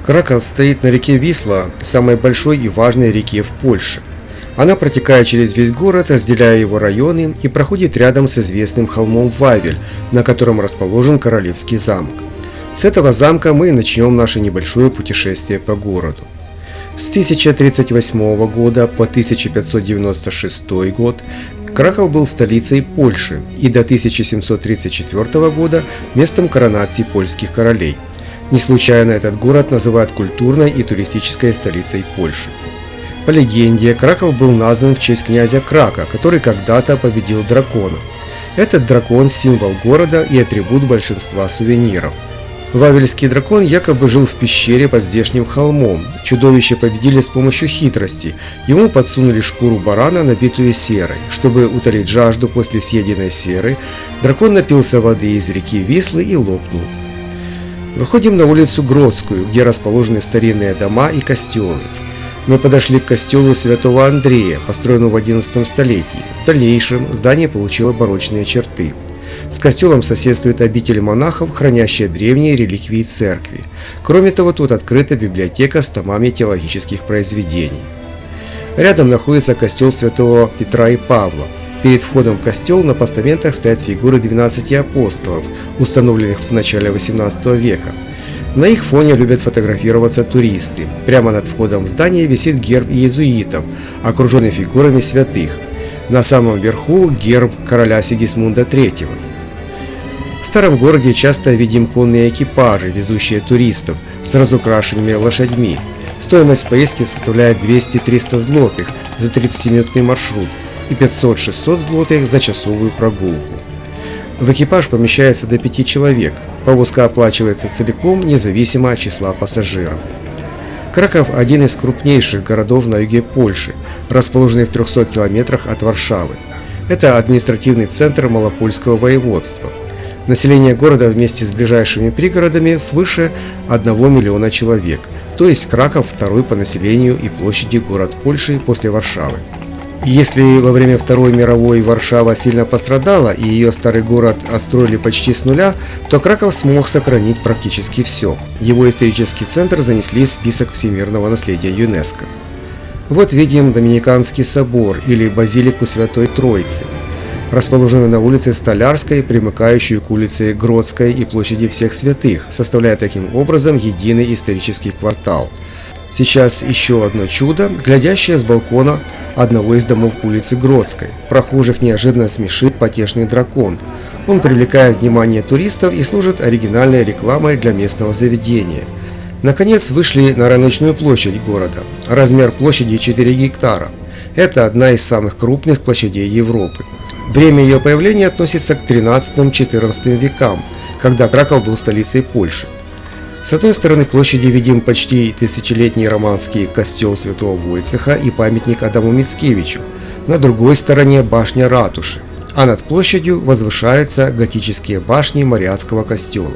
Краков стоит на реке Висла, самой большой и важной реке в Польше. Она протекает через весь город, разделяя его районы, и проходит рядом с известным холмом Вавель, на котором расположен Королевский замок. С этого замка мы и начнем наше небольшое путешествие по городу. С 1038 года по 1596 год Краков был столицей Польши и до 1734 года местом коронации польских королей. Не случайно этот город называют культурной и туристической столицей Польши. По легенде, Краков был назван в честь князя Крака, который когда-то победил дракона. Этот дракон – символ города и атрибут большинства сувениров. Вавельский дракон якобы жил в пещере под здешним холмом. Чудовище победили с помощью хитрости. Ему подсунули шкуру барана, набитую серой. Чтобы утолить жажду после съеденной серы, дракон напился воды из реки Вислы и лопнул. Выходим на улицу Гродскую, где расположены старинные дома и костелы. Мы подошли к костелу Святого Андрея, построенному в XI столетии. В дальнейшем здание получило барочные черты. С костелом соседствует обитель монахов, хранящая древние реликвии церкви. Кроме того, тут открыта библиотека с томами теологических произведений. Рядом находится костел Святого Петра и Павла. Перед входом в костел на постаментах стоят фигуры 12 апостолов, установленных в начале XVIII века. На их фоне любят фотографироваться туристы. Прямо над входом в здание висит герб иезуитов, окруженный фигурами святых. На самом верху герб короля Сигизмунда III. В старом городе часто видим конные экипажи, везущие туристов с разукрашенными лошадьми. Стоимость поездки составляет 200-300 злотых за 30-минутный маршрут и 500-600 злотых за часовую прогулку. В экипаж помещается до 5 человек. Повозка оплачивается целиком, независимо от числа пассажиров. Краков – один из крупнейших городов на юге Польши, расположенный в 300 километрах от Варшавы. Это административный центр Малопольского воеводства. Население города вместе с ближайшими пригородами свыше 1 миллиона человек, то есть Краков второй по населению и площади город Польши после Варшавы. Если во время Второй мировой Варшава сильно пострадала и ее старый город отстроили почти с нуля, то Краков смог сохранить практически все. Его исторический центр занесли в список всемирного наследия ЮНЕСКО. Вот видим Доминиканский собор или Базилику Святой Троицы, расположенную на улице Столярской, примыкающую к улице Гродской и площади Всех Святых, составляя таким образом единый исторический квартал. Сейчас еще одно чудо, глядящее с балкона одного из домов улицы Гродской. Прохожих неожиданно смешит потешный дракон. Он привлекает внимание туристов и служит оригинальной рекламой для местного заведения. Наконец вышли на рыночную площадь города. Размер площади 4 гектара. Это одна из самых крупных площадей Европы. Время ее появления относится к 13-14 векам, когда Краков был столицей Польши. С одной стороны площади видим почти тысячелетний романский костел Святого Войцеха и памятник Адаму Мицкевичу, на другой стороне башня ратуши, а над площадью возвышаются готические башни Мариатского костела.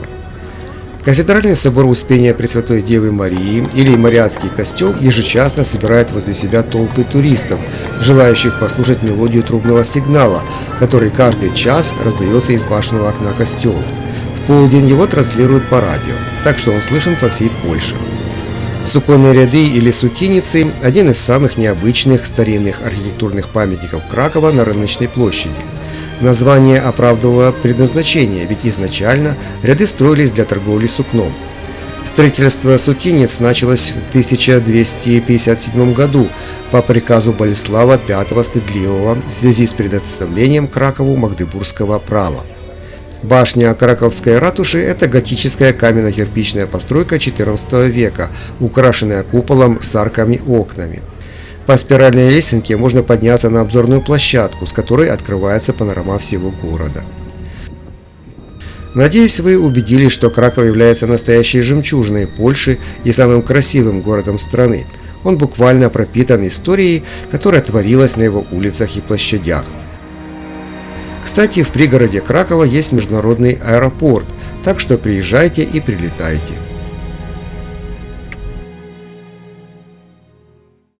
Кафедральный собор Успения Пресвятой Девы Марии или Мариатский костел ежечасно собирает возле себя толпы туристов, желающих послушать мелодию трубного сигнала, который каждый час раздается из башенного окна костела. В полдень его транслируют по радио, так что он слышен по всей Польше. Суконные ряды или сутиницы – один из самых необычных старинных архитектурных памятников Кракова на рыночной площади. Название оправдывало предназначение, ведь изначально ряды строились для торговли сукном. Строительство сутиниц началось в 1257 году по приказу Болеслава V Стыдливого в связи с предоставлением Кракову магдебургского права. Башня Краковской ратуши – это готическая каменно-кирпичная постройка XIV века, украшенная куполом с арками-окнами. По спиральной лесенке можно подняться на обзорную площадку, с которой открывается панорама всего города. Надеюсь, вы убедились, что Краков является настоящей жемчужиной Польши и самым красивым городом страны. Он буквально пропитан историей, которая творилась на его улицах и площадях. Кстати, в пригороде Кракова есть международный аэропорт, так что приезжайте и прилетайте.